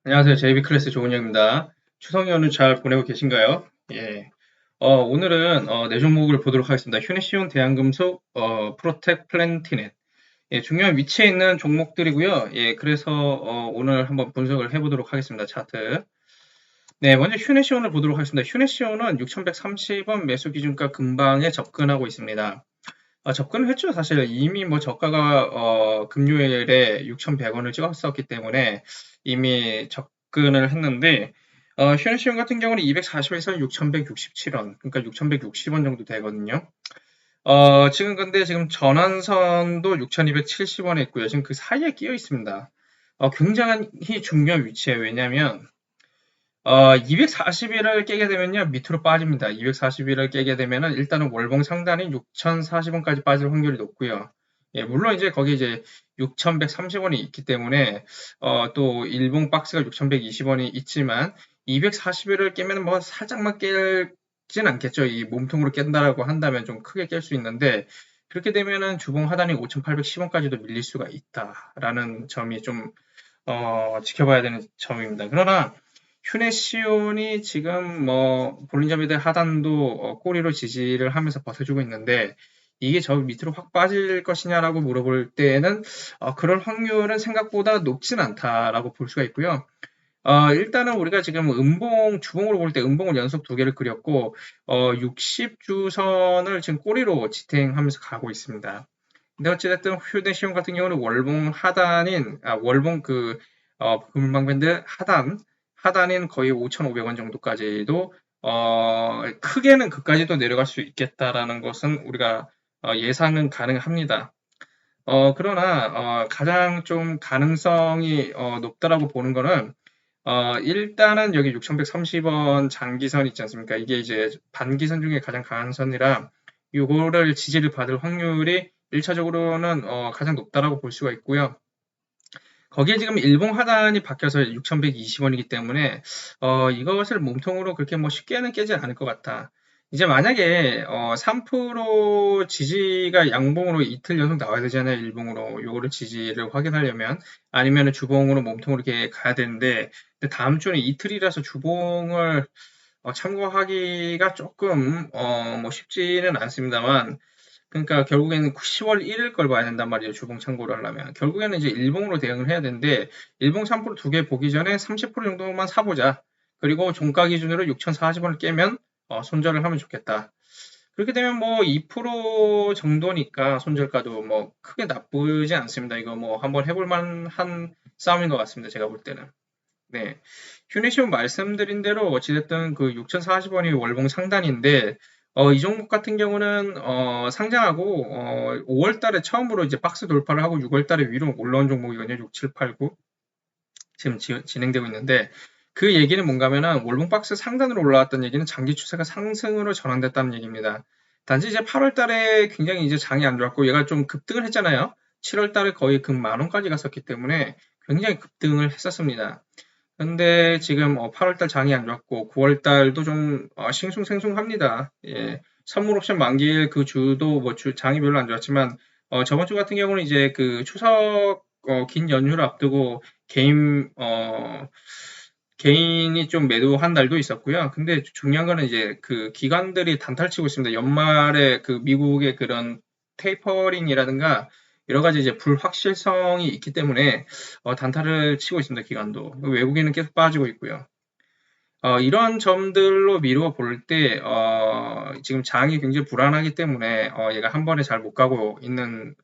안녕하세요. JB클래스 조은영입니다. 추석 연휴 잘 보내고 계신가요? 예. 오늘은 네 종목을 보도록 하겠습니다. 휴네시온, 대한금속, 프로텍, 플랜티넷. 예, 중요한 위치에 있는 종목들이고요. 예, 그래서 오늘 한번 분석을 해보도록 하겠습니다. 차트. 네, 먼저 휴네시온을 보도록 하겠습니다. 휴네시온은 6,130원 매수 기준가 근방에 접근하고 있습니다. 접근을 했죠. 사실 이미 뭐 저가가 금요일에 6,100원을 찍었었기 때문에 이미 접근을 했는데 휴네시온 같은 경우는 240에서 6,167원, 그러니까 6,160원 정도 되거든요. 지금 전환선도 6,270원에 있고요. 지금 그 사이에 끼어 있습니다. 굉장히 중요한 위치예요. 왜냐하면 240일을 깨게 되면요, 밑으로 빠집니다. 240일을 깨게 되면은 일단은 월봉 상단이 6,040원까지 빠질 확률이 높고요. 예, 물론 이제 거기 이제 6,130원이 있기 때문에 또 일봉 박스가 6,120원이 있지만 240일을 깨면 뭐 살짝만 깨진 않겠죠. 이 몸통으로 깬다라고 한다면 좀 크게 깰 수 있는데 그렇게 되면은 주봉 하단이 5,810원까지도 밀릴 수가 있다라는 점이 좀 지켜봐야 되는 점입니다. 그러나 휴네시온이 지금 뭐 볼린저밴드 하단도 꼬리로 지지를 하면서 버텨주고 있는데 이게 저 밑으로 확 빠질 것이냐라고 물어볼 때에는 그럴 확률은 생각보다 높진 않다라고 볼 수가 있고요. 일단은 우리가 지금 주봉으로 볼 때 음봉을 연속 두 개를 그렸고 60주선을 지금 꼬리로 지탱하면서 가고 있습니다. 근데 어찌됐든 휴대시험 같은 경우는 월봉 하단인, 월봉 금방밴드 하단인 거의 5,500원 정도까지도, 크게는 그까지도 내려갈 수 있겠다라는 것은 우리가 예상은 가능합니다. 그러나, 가장 좀 가능성이 높다라고 보는 거는, 일단은 여기 6,130원 장기선 있지 않습니까? 이게 이제 반기선 중에 가장 강한 선이라, 요거를 지지를 받을 확률이 1차적으로는 가장 높다라고 볼 수가 있고요. 거기에 지금 일봉 하단이 바뀌어서 6,120원이기 때문에 이것을 몸통으로 그렇게 뭐 쉽게는 깨지 않을 것 같다. 이제 만약에 3% 지지가 양봉으로 이틀 연속 나와야 되잖아요. 일봉으로 요거를 지지를 확인하려면 아니면 주봉으로 몸통으로 이렇게 가야 되는데 근데 다음 주는 이틀이라서 주봉을 참고하기가 조금 뭐 쉽지는 않습니다만 그러니까 결국에는 10월 1일 걸 봐야 된단 말이에요. 주봉 참고를 하려면. 결국에는 이제 일봉으로 대응을 해야 되는데 일봉 3% 두 개 보기 전에 30% 정도만 사보자. 그리고 종가 기준으로 6,040원을 깨면 손절을 하면 좋겠다. 그렇게 되면 뭐 2% 정도니까 손절가도 뭐 크게 나쁘지 않습니다. 이거 뭐 한번 해볼 만한 싸움인 것 같습니다. 제가 볼 때는. 네. 휴네시온 말씀드린 대로 어찌됐든 그 6,040원이 월봉 상단인데, 이 종목 같은 경우는, 상장하고, 5월 달에 처음으로 이제 박스 돌파를 하고 6월 달에 위로 올라온 종목이거든요. 6, 7, 8, 9. 지금 진행되고 있는데, 그 얘기는 뭔가 하면은 월봉 박스 상단으로 올라왔던 얘기는 장기 추세가 상승으로 전환됐다는 얘기입니다. 단지 이제 8월 달에 굉장히 이제 장이 안 좋았고, 얘가 좀 급등을 했잖아요. 7월 달에 거의 금 만 원까지 갔었기 때문에 굉장히 급등을 했었습니다. 근데 지금 8월달 장이 안 좋았고 9월달도 좀 싱숭생숭합니다. 예. 선물 옵션 만기일 그 주도 뭐 장이 별로 안 좋았지만 저번 주 같은 경우는 이제 그 추석 긴 연휴를 앞두고 개인이 좀 매도한 날도 있었고요. 근데 중요한 거는 이제 그 기관들이 단타를 치고 있습니다. 연말에 그 미국의 그런 테이퍼링이라든가 여러 가지 이제 불확실성이 있기 때문에 단타를 치고 있습니다. 기관도. 외국인은 계속 빠지고 있고요. 이런 점들로 미루어 볼 때, 지금 장이 굉장히 불안하기 때문에, 얘가 한 번에 잘 못 가고 있는,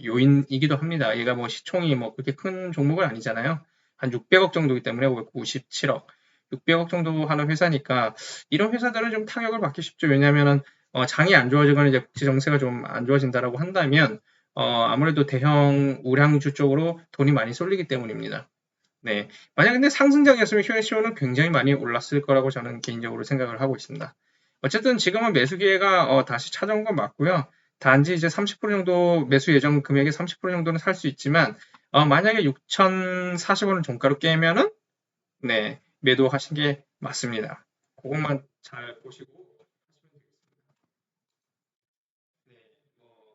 요인이기도 합니다. 얘가 뭐 시총이 뭐 그렇게 큰 종목은 아니잖아요. 한 600억 정도이기 때문에 597억. 600억 정도 하는 회사니까, 이런 회사들은 좀 타격을 받기 쉽죠. 왜냐면은, 장이 안 좋아지거나 이제 국제 정세가 좀 안 좋아진다라고 한다면, 아무래도 대형 우량주 쪽으로 돈이 많이 쏠리기 때문입니다. 네. 만약 근데 상승장이었으면 휴에시오는 굉장히 많이 올랐을 거라고 저는 개인적으로 생각을 하고 있습니다. 어쨌든 지금은 매수 기회가 다시 찾아온 건 맞고요. 단지 이제 30% 정도 매수 예정 금액의 30% 정도는 살 수 있지만 만약에 6,040원을 종가로 깨면은 네, 매도하신 게 맞습니다. 그것만 잘 보시고 하시면 되겠습니다. 네,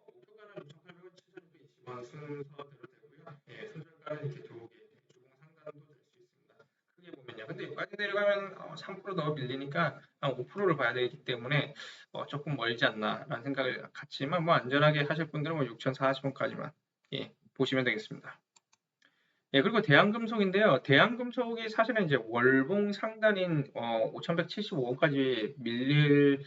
목표가는 6,800원, 7,620원 순서대로 되고요. 예, 손절가는 이렇게 조금 상단도 될 수 있습니다. 있거든요. 근데 여기까지 내려가면 3%더 밀리니까 한 5%를 봐야 되기 때문에 조금 멀지 않나라는 생각을 갖지만 뭐 안전하게 하실 분들은 뭐 6,040원까지만 예, 보시면 되겠습니다. 예, 그리고 대한금속인데요. 대한금속이 사실은 이제 월봉 상단인 5,175원까지 밀릴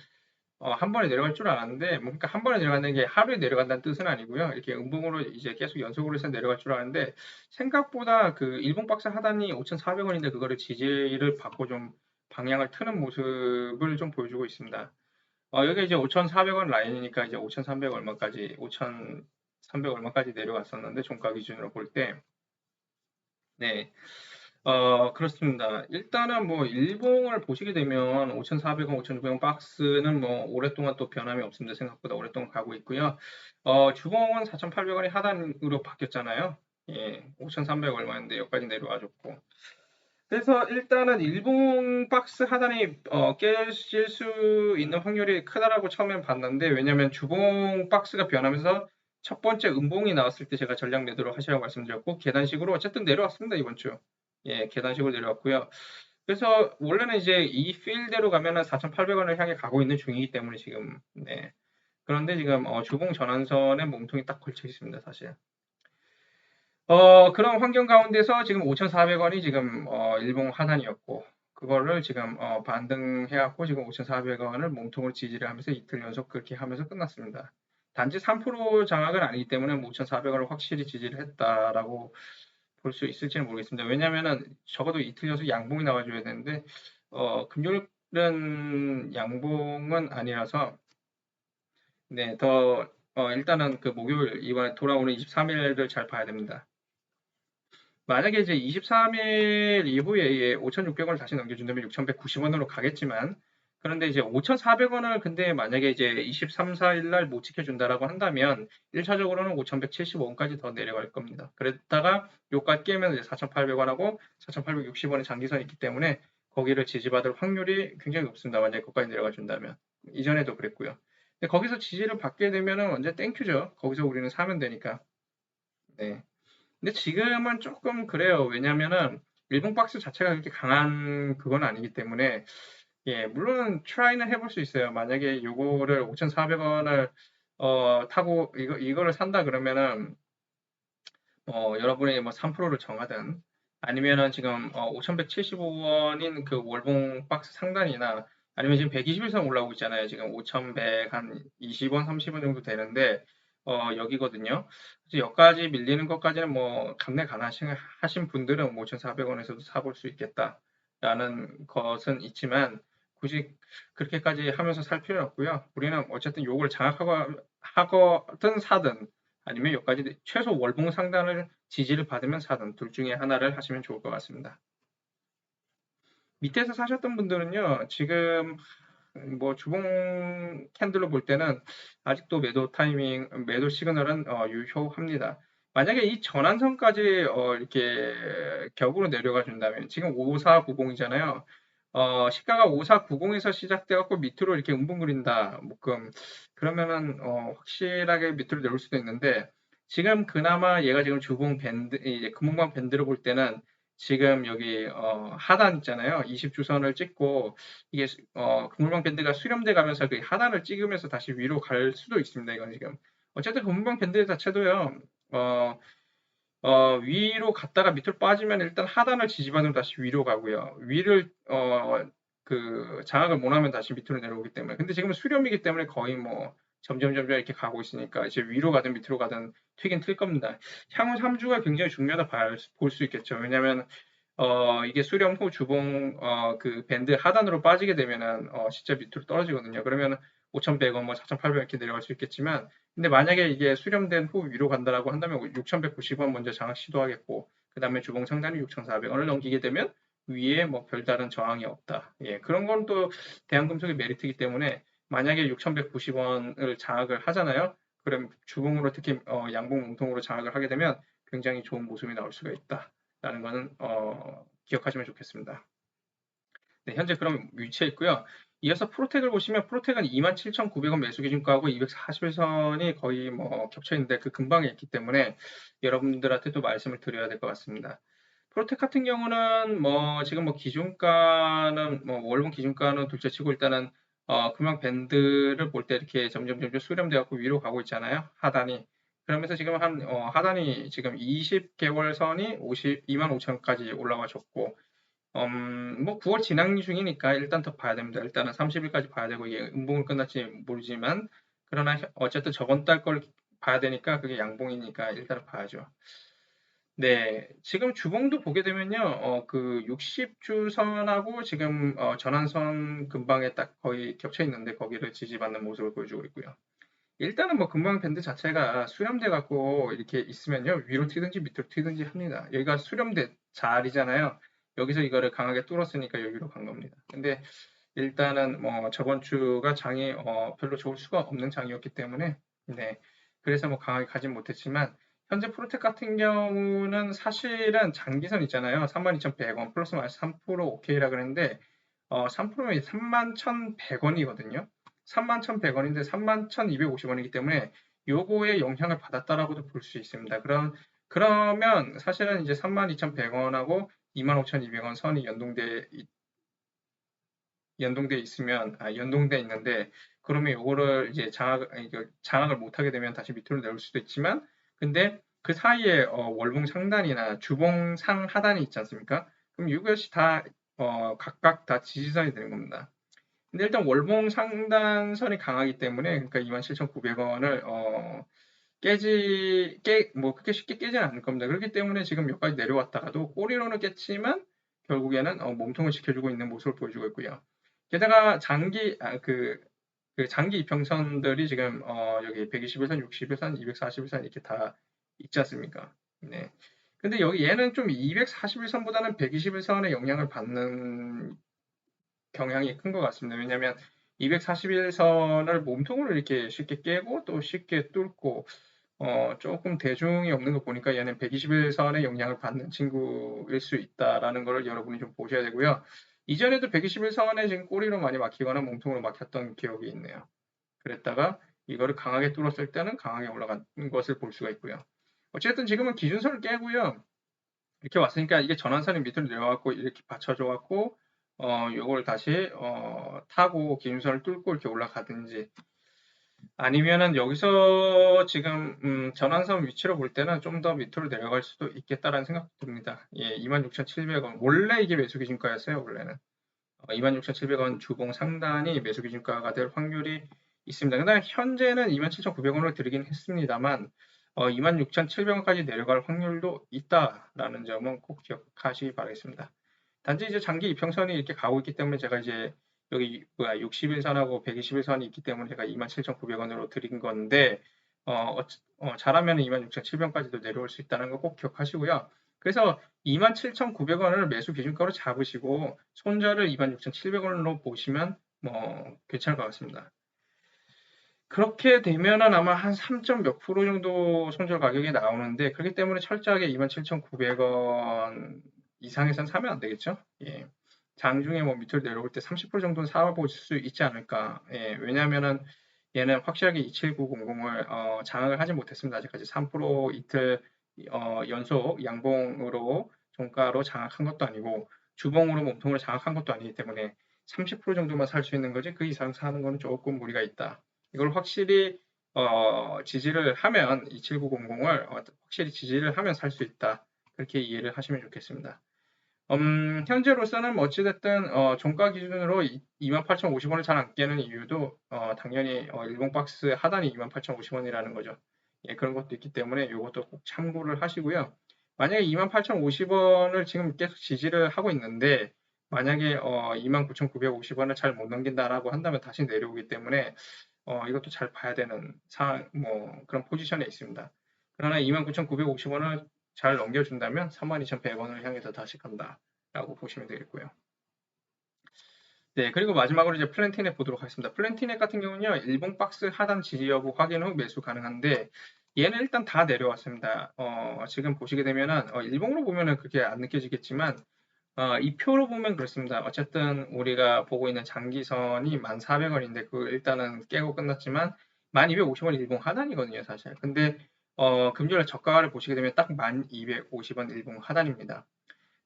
한 번에 내려갈 줄 알았는데, 뭐 그러니까 한 번에 내려가는 게 하루에 내려간다는 뜻은 아니고요. 이렇게 음봉으로 이제 계속 연속으로 해서 내려갈 줄 알았는데, 생각보다 그 일봉 박스 하단이 5,400원인데 그거를 지지를 받고 좀 방향을 트는 모습을 좀 보여주고 있습니다. 여기 이제 5,400원 라인이니까 이제 5,300 얼마까지, 5,300 얼마까지 내려갔었는데, 종가 기준으로 볼 때, 네. 그렇습니다. 일단은 뭐 일봉을 보시게 되면 5,400원, 5,600원 박스는 뭐 오랫동안 또 변함이 없습니다. 생각보다 오랫동안 가고 있고요. 주봉은 4,800원이 하단으로 바뀌었잖아요. 예, 5,300 얼마인데 여기까지 내려와줬고. 그래서 일단은 일봉 박스 하단이 깨질 수 있는 확률이 크다라고 처음엔 봤는데 왜냐면 주봉 박스가 변하면서 첫 번째 음봉이 나왔을 때 제가 전략 매도를 하시라고 말씀드렸고 계단식으로 어쨌든 내려왔습니다 이번 주. 예, 계단식으로 내려왔고요. 그래서 원래는 이제 이 필대로 가면은 4,800원을 향해 가고 있는 중이기 때문에 지금 네. 그런데 지금 주봉 전환선에 몸통이 딱 걸쳐 있습니다 사실. 그런 환경 가운데서 지금 5,400원이 지금 일봉 하단이었고 그거를 지금 반등해갖고 지금 5,400원을 몸통으로 지지를 하면서 이틀 연속 그렇게 하면서 끝났습니다. 단지 3% 장악은 아니기 때문에 5,400원을 확실히 지지를 했다라고 볼 수 있을지는 모르겠습니다. 왜냐하면은 적어도 이틀 연속 양봉이 나와줘야 되는데 금요일은 양봉은 아니라서 네, 일단은 그 목요일 이번에 돌아오는 23일을 잘 봐야 됩니다. 만약에 이제 23일 이후에 5,600원을 다시 넘겨준다면 6,190원으로 가겠지만, 그런데 이제 5,400원을 근데 만약에 이제 23, 4일 날 못 지켜준다라고 한다면 1차적으로는 5,175원까지 더 내려갈 겁니다. 그랬다가 요가 깨면 이제 4,800원하고 4,860원의 장기선이 있기 때문에 거기를 지지받을 확률이 굉장히 높습니다. 만약에 거기까지 내려가 준다면. 이전에도 그랬고요. 근데 거기서 지지를 받게 되면은 언제 땡큐죠. 거기서 우리는 사면 되니까. 네. 근데 지금은 조금 그래요. 왜냐면은 일본 박스 자체가 그렇게 강한 그건 아니기 때문에 예, 물론 트라이는 해볼 수 있어요. 만약에 요거를 5,400원을 타고 이거를 산다 그러면은 여러분이 뭐 3%를 정하든 아니면은 지금 5,175원인 그 월봉 박스 상단이나 아니면 지금 121선 올라오고 있잖아요. 지금 5,100 한 20원, 30원 정도 되는데 여기거든요. 그래서 여기까지 밀리는 것까지는 뭐 감내 가능하신 분들은 5,400원에서도 사볼 수 있겠다라는 것은 있지만 굳이 그렇게까지 하면서 살 필요는 없고요. 우리는 어쨌든 요걸 장악하고 하거든 사든 아니면 여기까지 최소 월봉 상단을 지지를 받으면 사든 둘 중에 하나를 하시면 좋을 것 같습니다. 밑에서 사셨던 분들은요, 지금 뭐 주봉 캔들로 볼 때는 아직도 매도 타이밍, 매도 시그널은 유효합니다. 만약에 이 전환선까지 이렇게 격으로 내려가 준다면 지금 5490이잖아요. 시가가 5490에서 시작돼 갖고 밑으로 이렇게 움붕거린다. 묶음. 그러면은 확실하게 밑으로 내려올 수도 있는데 지금 그나마 얘가 지금 주봉 밴드 이제 금붕방 밴드로 볼 때는 지금 여기 하단 있잖아요. 20주선을 찍고 이게 금붕방 밴드가 수렴돼 가면서 그 하단을 찍으면서 다시 위로 갈 수도 있습니다. 이건 지금 어쨌든 금붕방 밴드 자체도요. 어, 위로 갔다가 밑으로 빠지면 일단 하단을 지지받으면 다시 위로 가고요. 위를 그 장악을 못하면 다시 밑으로 내려오기 때문에. 근데 지금은 수렴이기 때문에 거의 뭐 점점 이렇게 가고 있으니까 이제 위로 가든 밑으로 가든 튀긴 틀 겁니다. 향후 3주가 굉장히 중요하다 볼 수 있겠죠. 왜냐하면 이게 수렴 후 주봉 그 밴드 하단으로 빠지게 되면은 진짜 밑으로 떨어지거든요. 그러면 5,100원, 뭐 4,800원 이렇게 내려갈 수 있겠지만, 근데 만약에 이게 수렴된 후 위로 간다라고 한다면 6,190원 먼저 장악 시도하겠고, 그 다음에 주봉 상단이 6,400원을 넘기게 되면 위에 뭐 별다른 저항이 없다. 예, 그런 건 또 대한금속의 메리트이기 때문에 만약에 6,190원을 장악을 하잖아요. 그럼 주봉으로 특히 양봉 몸통으로 장악을 하게 되면 굉장히 좋은 모습이 나올 수가 있다. 라는 거는 기억하시면 좋겠습니다. 네, 현재 그럼 위치해 있고요. 이어서 프로텍을 보시면 프로텍은 27,900원 매수 기준가하고 241선이 거의 뭐 겹쳐 있는데 그 근방에 있기 때문에 여러분들한테 또 말씀을 드려야 될 것 같습니다. 프로텍 같은 경우는 뭐 지금 뭐 기준가는 뭐 월봉 기준가는 둘째치고 일단은 금방 밴드를 볼 때 이렇게 점점 수렴돼 갖고 위로 가고 있잖아요. 하단이. 그러면서 지금 하단이 지금 20개월 선이 52만 5천까지 올라가셨고 뭐 9월 진행 중이니까 일단 더 봐야 됩니다. 일단은 30일까지 봐야 되고 이게 음봉을 끝날지 모르지만 그러나 어쨌든 저번 달 걸 봐야 되니까 그게 양봉이니까 일단은 봐야죠. 네, 지금 주봉도 보게 되면요, 그 60주 선하고 지금 전환선 근방에 딱 거의 겹쳐 있는데 거기를 지지받는 모습을 보여주고 있고요. 일단은 뭐 근방 밴드 자체가 수렴돼 갖고 이렇게 있으면요, 위로 튀든지 밑으로 튀든지 합니다. 여기가 수렴돼 자리잖아요. 여기서 이거를 강하게 뚫었으니까 여기로 간 겁니다. 근데 일단은 뭐 저번 주가 장이 별로 좋을 수가 없는 장이었기 때문에 네, 그래서 뭐 강하게 가진 못했지만 현재 프로텍 같은 경우는 사실은 장기선 있잖아요. 32,100원 플러스 마이너스 3% 오케이라 그랬는데 3%면 31,100원이거든요. 31,100원인데 31,250원이기 때문에 요거에 영향을 받았다라고도 볼 수 있습니다. 그러면 사실은 이제 32,100원하고 25,200원 선이 연동돼 있으면 연동돼 있는데 그러면 요거를 이제 장악을 못하게 되면 다시 밑으로 내올 수도 있지만 근데 그 사이에 월봉 상단이나 주봉 상 하단이 있지 않습니까? 그럼 이것이 다 각각 다 지지선이 되는 겁니다. 근데 일단 월봉 상단선이 강하기 때문에 그러니까 27,900원을 뭐 그렇게 쉽게 깨지는 않을 겁니다. 그렇기 때문에 지금 여기까지 내려왔다가도 꼬리로는 깼지만 결국에는 몸통을 지켜주고 있는 모습을 보여주고 있고요. 게다가 그 장기 이평선들이 지금 여기 121선, 61선, 241선 이렇게 다 있지 않습니까? 네. 근데 여기 얘는 좀 241선보다는 121선의 영향을 받는 경향이 큰 것 같습니다. 왜냐하면 241선을 몸통으로 이렇게 쉽게 깨고 또 쉽게 뚫고 조금 대중이 없는 거 보니까 얘는 121선의 영향을 받는 친구일 수 있다라는 걸 여러분이 좀 보셔야 되고요. 이전에도 121선에 지금 꼬리로 많이 막히거나 몸통으로 막혔던 기억이 있네요. 그랬다가 이거를 강하게 뚫었을 때는 강하게 올라간 것을 볼 수가 있고요. 어쨌든 지금은 기준선을 깨고요. 이렇게 왔으니까 이게 전환선이 밑으로 내려와갖고 이렇게 받쳐줘갖고 요걸 다시 타고 기준선을 뚫고 이렇게 올라가든지 아니면은 여기서 지금 전환선 위치로 볼 때는 좀 더 밑으로 내려갈 수도 있겠다라는 생각이 듭니다. 예, 26,700원. 원래 이게 매수 기준가였어요, 원래는. 26,700원 주봉 상단이 매수 기준가가 될 확률이 있습니다. 근데 현재는 27,900원을 드리긴 했습니다만 26,700원까지 내려갈 확률도 있다라는 점은 꼭 기억하시기 바라겠습니다. 단지 이제 장기 이평선이 이렇게 가고 있기 때문에 제가 이제 여기 60일선하고 120일선이 있기 때문에 제가 27,900원으로 드린 건데 잘하면 26,700원까지도 내려올 수 있다는 거 꼭 기억하시고요. 그래서 27,900원을 매수 기준가로 잡으시고 손절을 26,700원으로 보시면 뭐 괜찮을 것 같습니다. 그렇게 되면은 아마 한 3점 몇 프로 정도 손절 가격이 나오는데 그렇기 때문에 철저하게 27,900원 이상에선 사면 안 되겠죠? 예. 장중에 뭐 밑으로 내려올 때 30% 정도는 사보실 수 있지 않을까. 예. 왜냐면은 얘는 확실하게 27900을 장악을 하지 못했습니다. 아직까지 3% 이틀 연속 양봉으로 종가로 장악한 것도 아니고 주봉으로 몸통을 장악한 것도 아니기 때문에 30% 정도만 살 수 있는 거지 그 이상 사는 거는 조금 무리가 있다. 이걸 확실히 지지를 하면 27900을 확실히 지지를 하면 살 수 있다. 그렇게 이해를 하시면 좋겠습니다. 현재로서는 뭐 어찌됐든 종가 기준으로 28,050원을 잘 안 깨는 이유도 당연히 일봉 박스 하단이 28,050원이라는 거죠. 예, 그런 것도 있기 때문에 이것도 꼭 참고를 하시고요. 만약에 28,050원을 지금 계속 지지를 하고 있는데 만약에 29,950원을 잘 못 넘긴다라고 한다면 다시 내려오기 때문에 이것도 잘 봐야 되는 뭐 그런 포지션에 있습니다. 그러나 29,950원을 잘 넘겨준다면 32,100원을 향해서 다시 간다라고 보시면 되겠고요. 네, 그리고 마지막으로 이제 플랜티넷 보도록 하겠습니다. 플랜티넷 같은 경우는요, 일봉 박스 하단 지지 여부 확인 후 매수 가능한데 얘는 일단 다 내려왔습니다. 지금 보시게 되면은 일봉으로 보면은 그렇게 안 느껴지겠지만 이 표로 보면 그렇습니다. 어쨌든 우리가 보고 있는 장기선이 1,400원인데 그 일단은 깨고 끝났지만 1,250원 일봉 하단이거든요, 사실. 근데 금요일 저가를 보시게 되면 딱 1,250원 일봉 하단입니다.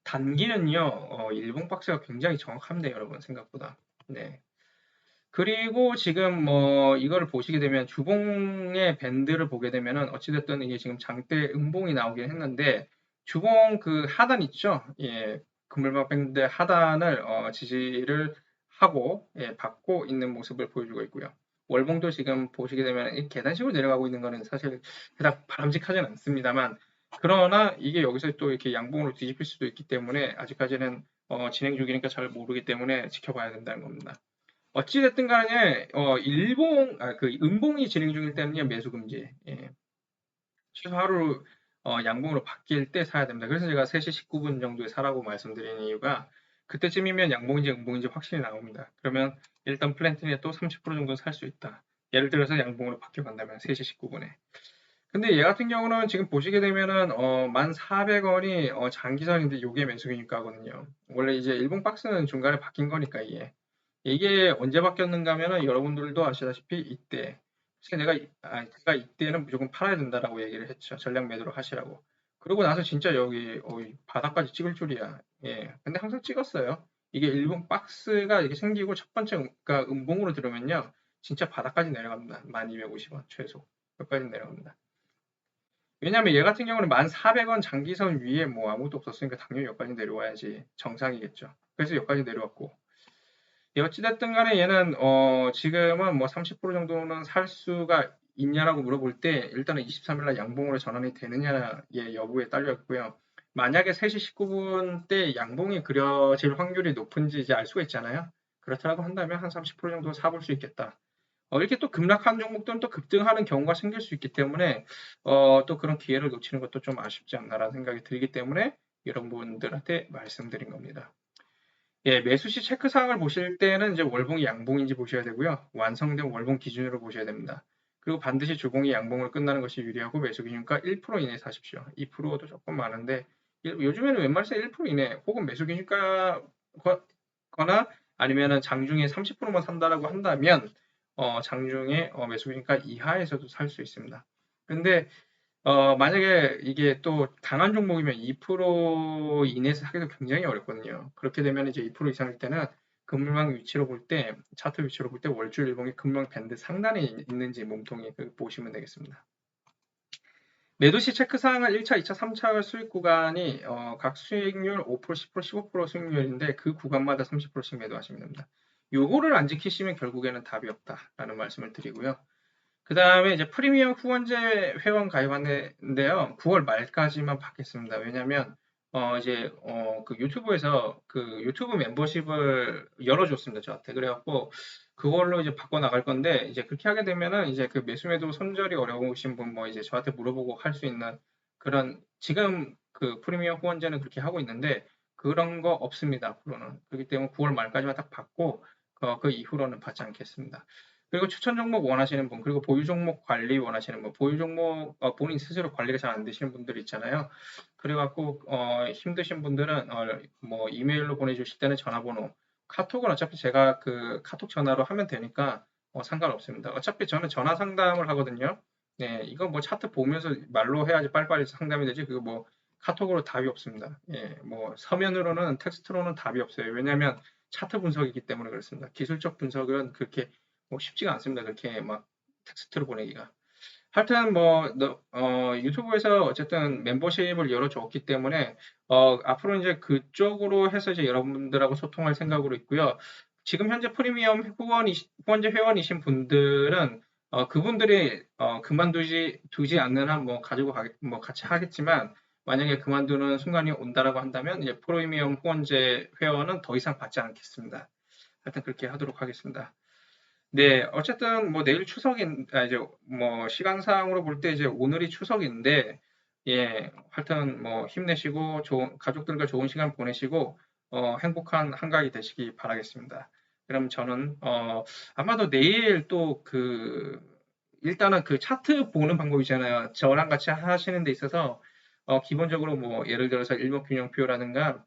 단기는요, 일본 박스가 굉장히 정확합니다, 여러분, 생각보다. 네. 그리고 지금 뭐 이거를 보시게 되면 주봉의 밴드를 보게 되면은 어찌됐든 이게 지금 장대 음봉이 나오긴 했는데 주봉 그 하단 있죠? 예, 금물박 밴드 하단을 지지를 하고 받고 있는 모습을 보여주고 있고요. 월봉도 지금 보시게 되면 이 계단식으로 내려가고 있는 거는 사실 그닥 바람직하진 않습니다만 그러나 이게 여기서 또 이렇게 양봉으로 뒤집힐 수도 있기 때문에 아직까지는 진행 중이니까 잘 모르기 때문에 지켜봐야 된다는 겁니다. 어찌됐든 간에 그 음봉이 진행 중일 때는요 매수 금지. 예. 최소 하루 양봉으로 바뀔 때 사야 됩니다. 그래서 제가 3시 19분 정도에 사라고 말씀드리는 이유가 그때쯤이면 양봉인지 음봉인지 확실히 나옵니다. 그러면 일단 플랜팅에 또 30% 정도 살 수 있다. 예를 들어서 양봉으로 바뀌어 간다면 3시 19분에. 근데 얘 같은 경우는 지금 보시게 되면은 1,400원이 장기선인데 요게 매수기니까거든요. 원래 이제 일본 박스는 중간에 바뀐 거니까 이게 언제 바뀌었는가 하면은 여러분들도 아시다시피 이때. 그래서 제가 이때는 무조건 팔아야 된다라고 얘기를 했죠. 전략 매도를 하시라고. 그러고 나서 진짜 여기 바닥까지 찍을 줄이야. 예. 근데 항상 찍었어요. 이게 일본 박스가 이렇게 생기고 첫 번째 그러니까 음봉으로 들어오면요. 진짜 바닥까지 내려갑니다. 1250원 최소. 여기까지 내려갑니다. 왜냐면 얘 같은 경우는 1,400원 장기선 위에 뭐 아무것도 없었으니까 당연히 여기까지 내려와야지 정상이겠죠. 그래서 여기까지 내려왔고 어찌됐든 간에 얘는 지금은 뭐 30% 정도는 살 수가 있냐라고 물어볼 때 일단은 23일 날 양봉으로 전환이 되느냐의 여부에 딸려 있고요. 만약에 3시 19분 때 양봉이 그려질 확률이 높은지 이제 알 수가 있잖아요. 그렇다고 한다면 한 30% 정도 사볼 수 있겠다. 이렇게 또 급락한 종목들은 또 급등하는 경우가 생길 수 있기 때문에 또 그런 기회를 놓치는 것도 좀 아쉽지 않나라는 생각이 들기 때문에 여러분들한테 말씀드린 겁니다. 예, 매수시 체크 사항을 보실 때는 이제 월봉이 양봉인지 보셔야 되고요. 완성된 월봉 기준으로 보셔야 됩니다. 그리고 반드시 주봉이 양봉을 끝나는 것이 유리하고 매수 기준가 1% 이내 사십시오. 2%도 조금 많은데 요즘에는 웬만해서 1% 이내 혹은 매수 기준가 거나 아니면은 장중에 30%만 산다라고 한다면 장중에 매수 기준가 이하에서도 살 수 있습니다. 근데 만약에 이게 또 강한 종목이면 2% 이내에서 사기도 굉장히 어렵거든요. 그렇게 되면 이제 2% 이상일 때는 금물망 위치로 볼 때, 차트 위치로 볼 때 월주 일봉의 금물망 밴드 상단에 있는지 몸통이 보시면 되겠습니다. 매도시 체크 사항은 1차, 2차, 3차 수익 구간이 각 수익률 5%, 10%, 15% 수익률인데 그 구간마다 30%씩 매도하시면 됩니다. 요거를 안 지키시면 결국에는 답이 없다라는 말씀을 드리고요. 그 다음에 이제 프리미엄 후원제 회원 가입하는데요. 9월 말까지만 받겠습니다. 왜냐면, 그 유튜브에서 그 유튜브 멤버십을 열어줬습니다. 저한테. 그래갖고, 그걸로 이제 바꿔나갈 건데, 이제 그렇게 하게 되면은 이제 그 매수매도 손절이 어려우신 분 뭐 이제 저한테 물어보고 할 수 있는 그런, 지금 그 프리미엄 후원제는 그렇게 하고 있는데, 그런 거 없습니다. 앞으로는. 그렇기 때문에 9월 말까지만 딱 받고, 그 이후로는 받지 않겠습니다. 그리고 추천 종목 원하시는 분, 그리고 보유 종목 관리 원하시는 분, 보유 종목 본인 스스로 관리가 잘 안 되시는 분들 있잖아요. 그래갖고 힘드신 분들은 뭐 이메일로 보내주실 때는 전화번호, 카톡은 어차피 제가 그 카톡 전화로 하면 되니까 상관없습니다. 어차피 저는 전화 상담을 하거든요. 네, 이거 뭐 차트 보면서 말로 해야지 빨리빨리 상담이 되지. 그거 뭐 카톡으로 답이 없습니다. 예, 뭐 서면으로는 텍스트로는 답이 없어요. 왜냐하면 차트 분석이기 때문에 그렇습니다. 기술적 분석은 그렇게 뭐 쉽지가 않습니다. 그렇게 막 텍스트로 보내기가. 하여튼 뭐 유튜브에서 어쨌든 membership을 열어줬기 때문에 앞으로 이제 그쪽으로 해서 이제 여러분들하고 소통할 생각으로 있고요. 지금 현재 프리미엄 후원제 회원이신 분들은 그분들이 두지 않는 한 뭐 가지고 뭐 같이 하겠지만 만약에 그만두는 순간이 온다라고 한다면 이제 프리미엄 후원제 회원은 더 이상 받지 않겠습니다. 하여튼 그렇게 하도록 하겠습니다. 네, 어쨌든 뭐 내일 이제 뭐 시간상으로 볼 때 이제 오늘이 추석인데, 예, 하여튼 뭐 힘내시고 가족들과 좋은 시간 보내시고 행복한 한가위 되시기 바라겠습니다. 그럼 저는 아마도 내일 또 일단은 그 차트 보는 방법이잖아요. 저랑 같이 하시는 데 있어서 기본적으로 뭐 예를 들어서 일목균형표라든가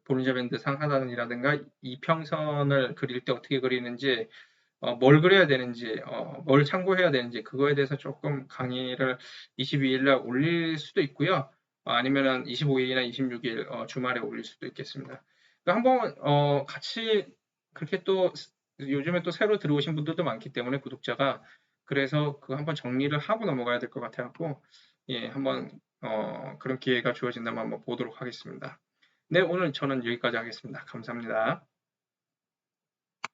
볼린저 밴드 상하단이라든가 이평선을 그릴 때 어떻게 그리는지, 뭘 그려야 되는지, 뭘 참고해야 되는지, 그거에 대해서 조금 강의를 22일 날 올릴 수도 있고요. 아니면은 25일이나 26일 주말에 올릴 수도 있겠습니다. 그러니까 한번 같이 그렇게 또 요즘에 또 새로 들어오신 분들도 많기 때문에 구독자가 그래서 그 한번 정리를 하고 넘어가야 될 것 같아갖고 예, 한번 그런 기회가 주어진다면 한번 보도록 하겠습니다. 네, 오늘 저는 여기까지 하겠습니다. 감사합니다.